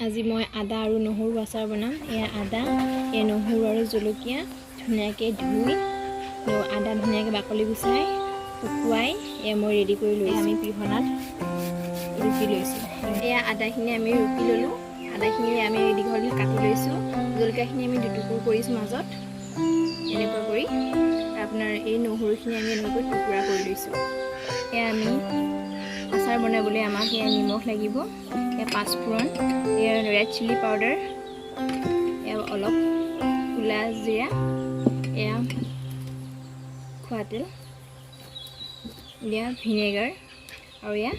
আজি মই আদা আৰু নহৰু আচাৰ বনাম। এয়া আদা, এয়া নহৰু আৰু জলকীয়া ধুনীয়াকৈ ধুই আদা ধুনীয়াকৈ বাকলি গুচাই শুকুৱাই এয়া মই ৰেডি কৰি লৈছোঁ। আমি পিহনাত ৰুকি লৈছোঁ। এয়া আদাখিনি আমি ৰুকি ল'লোঁ। আদাখিনি আমি দীঘল কাটি লৈছোঁ। জলকীয়াখিনি আমি দুটুকুৰ কৰিছোঁ মাজত এনেকুৱা কৰি। আপোনাৰ এই নহৰুখিনি আমি এনেকৈ টুকুৰা কৰি লৈছোঁ। এয়া আমি আচাৰ বনাবলৈ আমাক এয়া নিমখ লাগিব, এয়া পাঁচফোৰণ, এয়া ৰেড চিলি পাউডাৰ, এয়া অলপ ক'লা জিৰা, এয়া খোৱা তেল, এয়া ভিনেগাৰ আৰু এয়া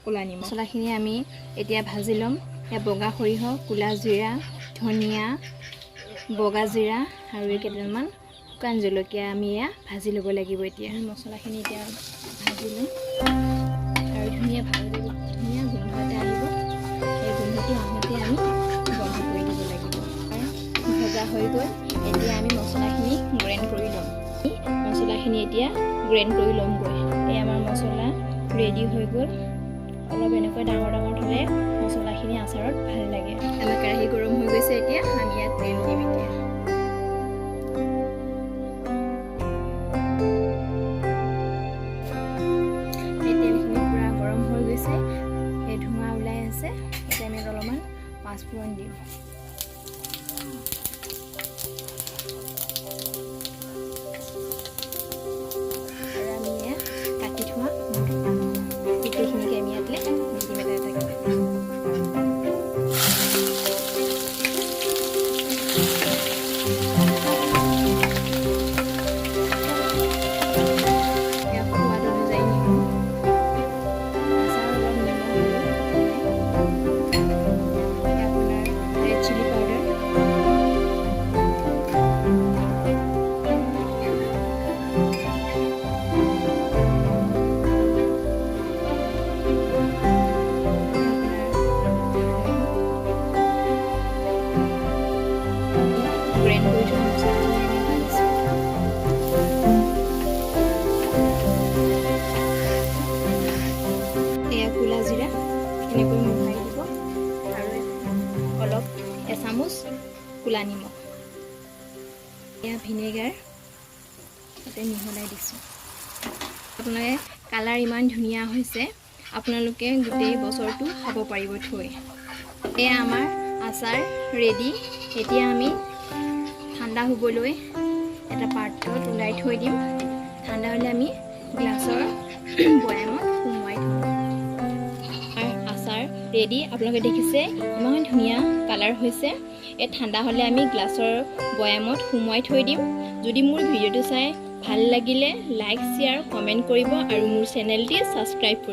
ক'লা নিমখ। মছলাখিনি আমি এতিয়া ভাজি ল'ম। এয়া বগা সৰিয়হ, ক'লা জিৰা, ধনিয়া, বগা জিৰা আৰু এই কেইটামান শুকান জলকীয়া আমি এয়া ভাজি ল'ব লাগিব। এতিয়া মছলাখিনি এতিয়া ভাজি ল'ম আৰু ধুনীয়া গোন্ধ এটা আহিব। সেই গোন্ধটো আহোঁতে আমি বন্ধ কৰি দিব লাগিব। ভজা হৈ গ'ল। এতিয়া আমি মছলাখিনি গ্ৰাইণ্ড কৰি ল'ম। মছলাখিনি এতিয়া গ্ৰাইণ্ড কৰি ল'মগৈ। এই আমাৰ মছলা ৰেডি হৈ গ'ল। অলপ এনেকৈ ডাঙৰ হ'লে মছলাখিনি আচাৰত ভাল লাগে। আমাৰ কেৰাহী গৰম হৈ গৈছে। এতিয়া আমি ইয়াত তেল দিম। এতিয়া ধোঁৱা ওলাই আছে। এতিয়া আমি অলপমান পাঁচফোৰণ দিম। আৰু আমি এয়া কাটি থোৱা গোটেইখিনিকে আমি ইয়াতে দিম এটা ক'লা জিৰা এনেকৈ মোহাৰি দিব আৰু অলপ এচামুচ ক'লা নিমখ, এয়া ভিনেগাৰ তাতে মিহলাই দিছোঁ। আপোনালোকে কালাৰ ইমান ধুনীয়া হৈছে, আপোনালোকে গোটেই বছৰটো খাব পাৰিব থৈ। এয়া আমাৰ আচাৰ ৰেডি। এতিয়া আমি ঠাণ্ডা হ'বলৈ এটা পাত্ৰত ওলাই থৈ দিম। ঠাণ্ডা হ'লে আমি গ্লাছৰ বৈয়ামত সুমুৱাই থ'ম। ৰেডি। আপোনালোকে দেখিছে ইমান ধুনীয়া কালাৰ হৈছে। এই ঠাণ্ডা হ'লে আমি গ্লাছৰ বৈয়ামত সুমুৱাই থৈ দিম। যদি মোৰ ভিডিঅ'টো চাই ভাল লাগিলে লাইক, শ্বেয়াৰ, কমেণ্ট কৰিব আৰু মোৰ চেনেলটি ছাবস্ক্ৰাইব কৰিব।